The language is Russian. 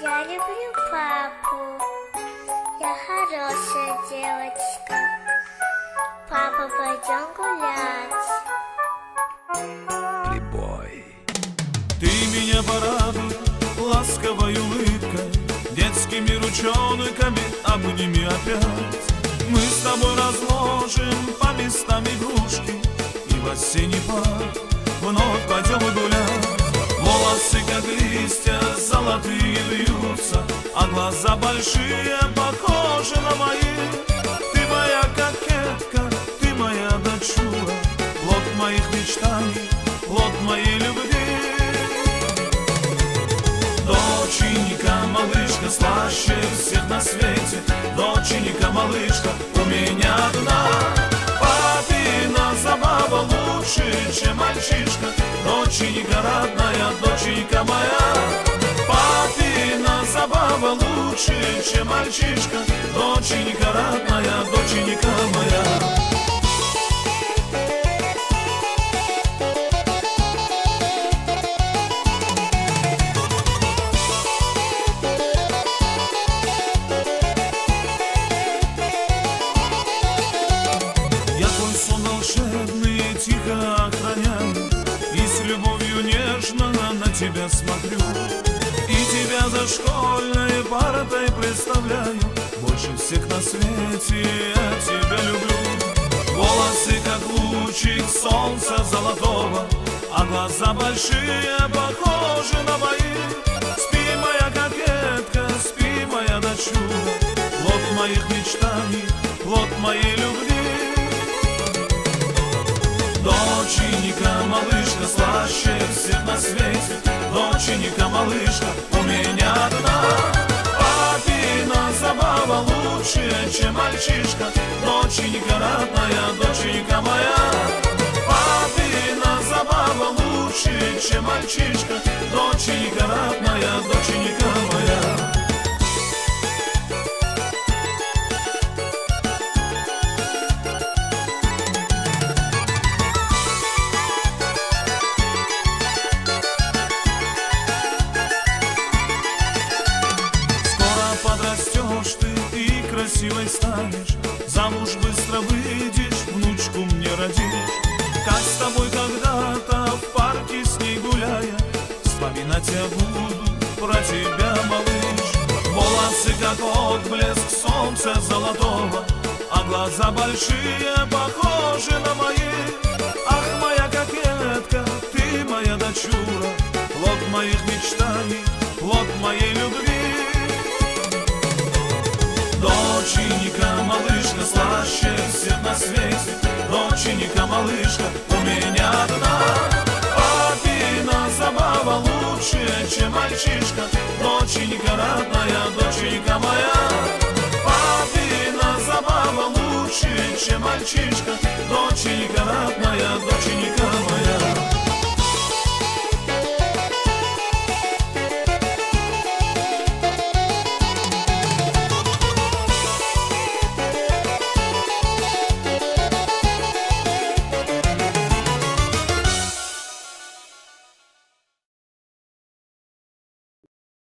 Я люблю папу. Я хорошая девочка. Папа, пойдем гулять. Плейбой. Ты меня порадуй ласковой улыбкой, детскими ручонками обними опять. Мы с тобой разложим по местам игрушки, и в осенний парк вновь пойдем гулять. Волосы, как листья, золотые вьются, а глаза большие, похожи на мои. Ты моя кокетка, ты моя дочура, плод моих мечтаний, плод моей любви. Доченька, малышка, слаще всех на свете. Доченька, малышка, у меня одна. Папина забава лучше, чем мальчишка. Доченька родная, доченька моя. Папина забава лучше, чем мальчишка. Доченька родная, доченька моя. Волшебный тихо охраняю, и с любовью нежно на тебя смотрю, и тебя за школьной партой представляю. Больше всех на свете я тебя люблю. Волосы, как лучик солнца золотого, а глаза большие, похожи на мои. Спи, моя кокетка, спи, моя дочура, плод моих мечтаний, плод моей любви. Доченька, малышка, слаще всех на свете. Доченька, малышка, у меня одна. Папина забава лучше, чем мальчишка. Доченька родная, доченька моя. Папина забава лучше, чем мальчишка. Доченька родная, доченька моя. Подрастешь ты и красивой станешь, замуж быстро выйдешь, внучку мне родишь. Как с тобой когда-то в парке с ней гуляя, вспоминать я буду про тебя, малыш. Волосы, как отблеск солнца золотого, а глаза большие, похожи на мои. Ах, моя кокетка, ты моя дочура, плод моих мечтаний, плод моей любви. Доченька, малышка, слаще всех на свете. Доченька, малышка, у меня одна. Папина забава лучше, чем мальчишка. Доченька родная, доченька моя. Папина забава лучше, чем мальчишка. Доченька родная, доченька моя.